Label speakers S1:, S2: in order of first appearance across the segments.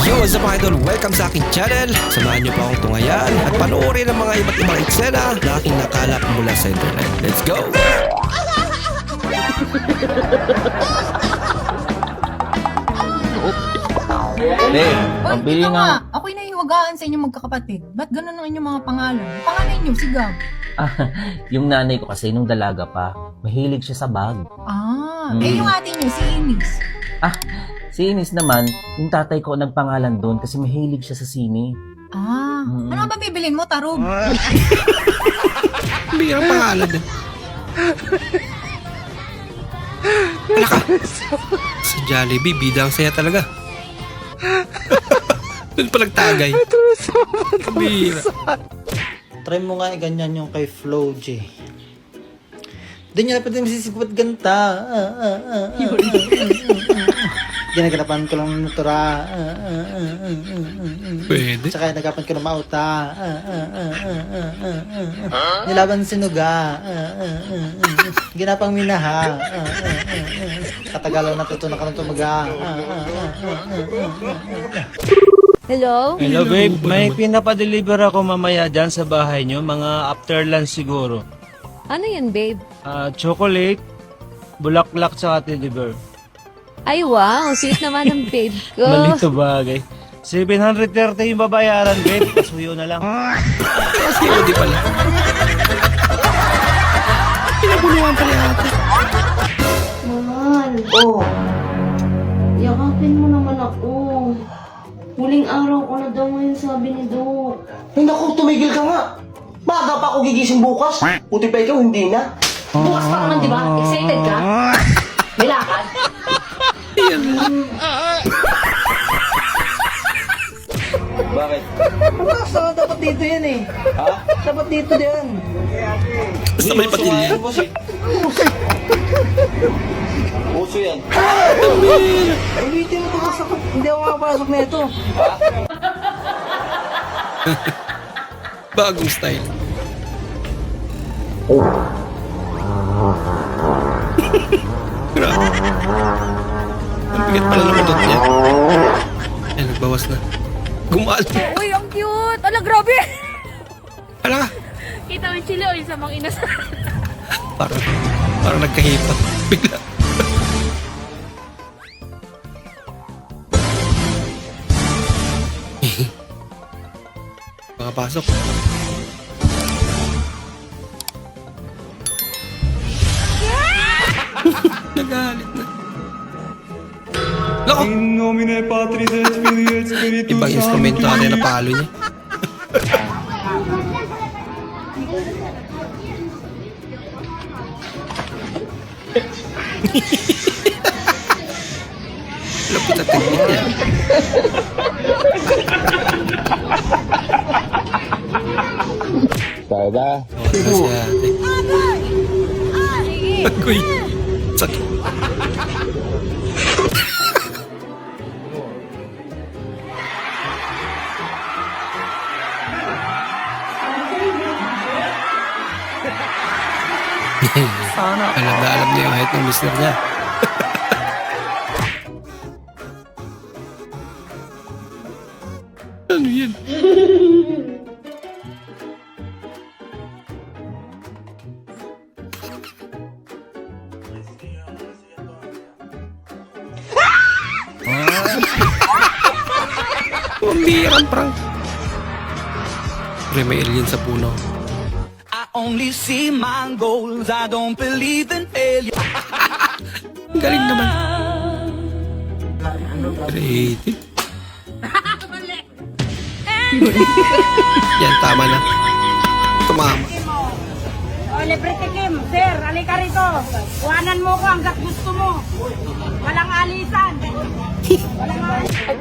S1: Yo, what's up mga idol? Welcome sa aking channel. Samahan niyo po akong tungayan at panoorin ang mga iba't ibang eksena na aking nakalap mula sa internet. Let's go!
S2: Pambili
S3: Ito
S2: na.
S3: nga, ako'y nahiwagaan sa inyong magkakapatid. Ba't ganun ang inyong mga pangalan? Ang pangalan niyo, si Gab.
S2: Yung nanay ko kasi nung dalaga pa, mahilig siya sa bag.
S3: Eh yung ate niyo, si Inis.
S2: Si Ines naman, yung tatay ko nagpangalan doon kasi mahilig siya sa sine.
S3: Ano ba bibilin mo, Tarog?
S1: Bigyan ang pangalan din. Wala ka. Sa Jollibee, bida ang saya talaga. Doon pa nagtagay. Bira.
S4: Try mo nga ganyan yung kay Flo J. Doon nyo na pwede masisipat ganta. Ginaganapan ko lang ng natura.
S1: Pwede.
S4: Tsaka nagapan ko ng mauta. Nilaban sinuga. Ginapang minaha. Katagalan natutunan ka ng tumaga.
S5: Hello?
S6: Hello babe, may pinapadeliver ako mamaya dyan sa bahay nyo, mga after lunch siguro.
S5: Ano yan, babe?
S6: Chocolate, bulaklak tsaka teddy bear.
S5: Ay, wow. Sweet naman ng babe ko.
S6: Malito bagay. 730 yung babayaran babe, pasuyo na lang.
S1: Kasi hindi pala. Pinabuluhan pala yata.
S7: Mahal. Yakapin mo naman ako. Huling araw ko na daw ngayon, sabi ni Doc.
S8: Ay naku, tumigil ka nga. Maaga pa ako gigising bukas. Buti pa ikaw, hindi na.
S7: Bukas pa naman, di ba? Excited ka? May lakad?
S8: Bakit?
S4: Basta dapat dito yan eh.
S8: Ha?
S4: Dapat dito yan.
S1: Basta may patilya.
S8: Puso yan.
S4: Ulitin mo ito sa... Hindi ako makapasok na ito.
S1: Bagong style. Grabe. Ang bigat pala ng utot niya. Ay, nagbawas na. Gumaan.
S9: Uy, ang cute! Ala, grabe!
S1: Wala ka.
S9: Kita mo yung chili o yung samang inas.
S1: Parang nagkahipa. Bigla. Makapasok. Nagalit na. Lako! Ibang instrumento natin na palo niya. Lapit na teknik niya.
S2: Kaya ba?
S1: Ito si ate. Agoy. Sakit. Alam na alam niya yung height ng mister niya. Ano yan? Pambirang prank. Pre, may alien sa puno.
S10: Only see my goals, I don't believe in failure.
S1: Ang galing naman. Creative. Yan, tama na. Tumama.
S9: O, libre tikim. Sir, halika rito. Kuhanan mo ko hanggat gusto mo. Walang alisan.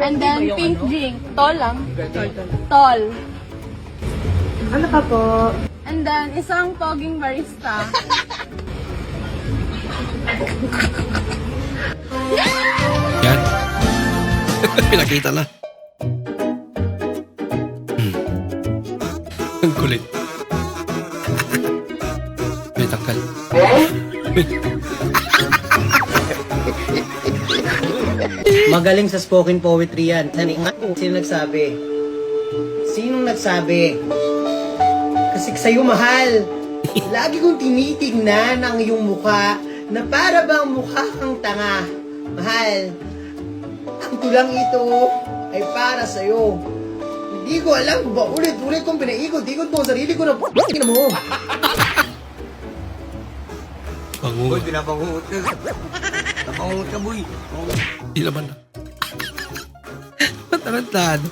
S5: And then, pink drink. Tall lang. Tall.
S7: Ano ka po?
S5: And then, isang poging barista.
S1: Yan. Pinakita na. Ang kulit. May tangkal.
S4: Magaling sa spoken poetry yan. Sino nagsabi? Sinong nagsabi? Kasi sa'yo, mahal. Lagi kong tinitignan ang iyong mukha na para bang mukha kang tanga. Mahal, ang tulang ito ay para sa'yo. Hindi ko alam ba ulit-ulit kong pinaikot-ikot mo ang sarili ko na p***ing na mo.
S1: Pangungot.
S8: Pinapangungot ka. Napangungot ka, boy.
S1: Hindi naman na. Matarantado.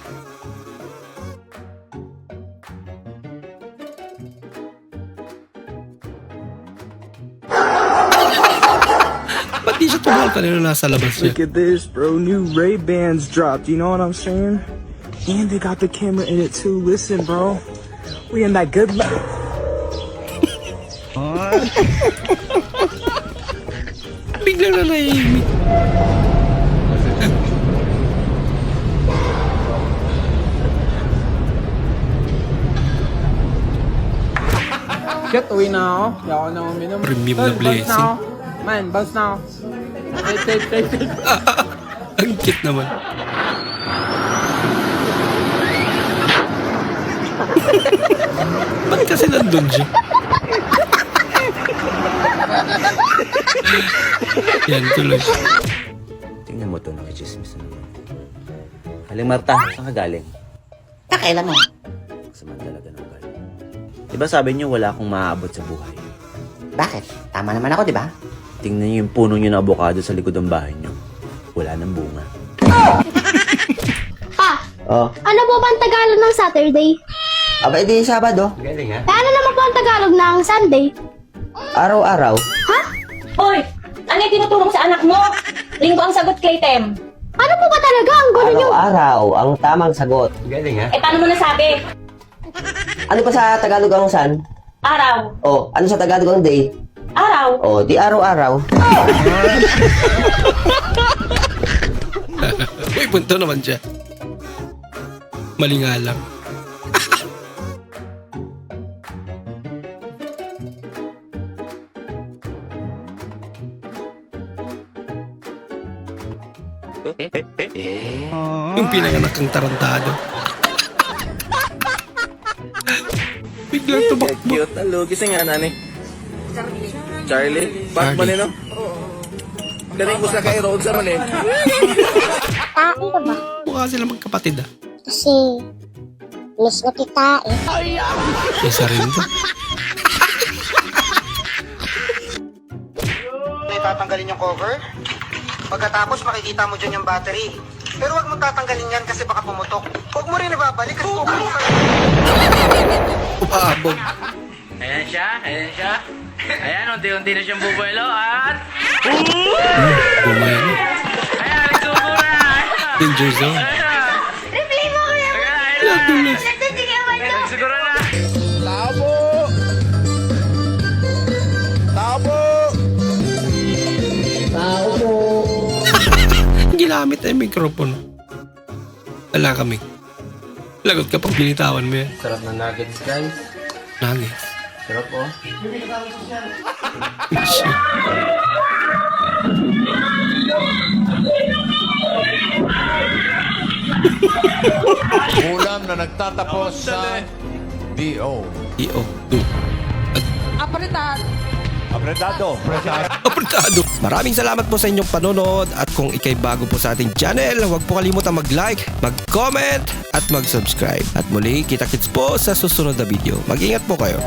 S1: Ba't di siya tumal kanina nasa labas niya?
S11: Look at this, bro. New Ray-Bans dropped. You know what I'm saying? And they got the camera in it too. Listen, bro. We in that good life.
S1: Biglang na nahihimik.
S11: Get uwi na ako. Hindi ako na uminom.
S1: Premium na blessing.
S11: Man, bounce na ako. Wait.
S1: Ang cute naman. Ba't kasi nandun siya? Yan, tuloy.
S2: Tingnan mo to, nakichismis na naman. Aling Marta, saan ka galing?
S9: Pakailan mo.
S2: Saman talaga ng galing. Diba sabi niyo wala akong maaabot sa buhay?
S9: Bakit? Tama naman ako, di ba?
S2: Tingnan niyo yung puno niyo na avocado sa likod ng bahay niyo. Wala nang bunga.
S7: Ah, ano po ba ang Tagalog ng Saturday?
S8: Aba, edi Sabado.
S2: Galing ha?
S7: Ano naman po ang Tagalog ng Sunday?
S8: Araw-araw.
S9: Hoy! Ano yung tinuturo mo sa anak mo? Linggo ang sagot, Claytem.
S7: Ano po ba talaga ang gulo niyo?
S8: Araw-araw ang tamang sagot.
S2: Galing ha?
S9: Eh, paano mo nasabi?
S8: Ano pa sa Tagalog ang sun?
S9: Araw.
S8: O, ano sa Tagalog ang day?
S9: Araw.
S8: O, di araw-araw.
S1: Uy, punto naman siya. Mali nga lang. Yung pinanganak kang tarantado. Biglang tumakbo.
S11: Cute. Hello, gising nga nani. Charlie. Ba't ba nino? Galing ko sa kay road sa mali.
S7: Tae ka ba?
S1: Mukha sila magkapatid ah.
S7: Kasi, miss na kita eh.
S1: Isa rin to.
S4: Tatanggalin yung cover. Pagkatapos makikita mo dyan yung battery. Pero wag mong tatanggalin yan kasi baka pumutok. Huwag mo rin ibabalik kasi puputok ka.
S1: Upaabog.
S6: Ayan siya. Ayan, unti-unti na siyang bubuelo at...
S1: Bumaya na.
S6: Ayan, nagsubo na!
S1: Danger zone.
S7: Replay mo ko yan!
S1: Nadulas.
S7: Nagtitigawan na!
S6: Siguro na!
S1: Ginamit na yung mikropono. Wala kami. Lagot ka pag binitawan mo yan.
S2: Sarap na nuggets, guys.
S1: Nuggets.
S2: Sarap oh.
S1: Shit.
S10: Ulam na nagtatapos sa D.O.
S1: EO.
S10: Apretado.
S1: Apretado. Maraming salamat po sa inyong panonood at kung ikay bago po sa ating channel, huwag po kalimutan mag-like, mag-comment at mag-subscribe. At muli, kita-kits po sa susunod na video. Mag-ingat po kayo.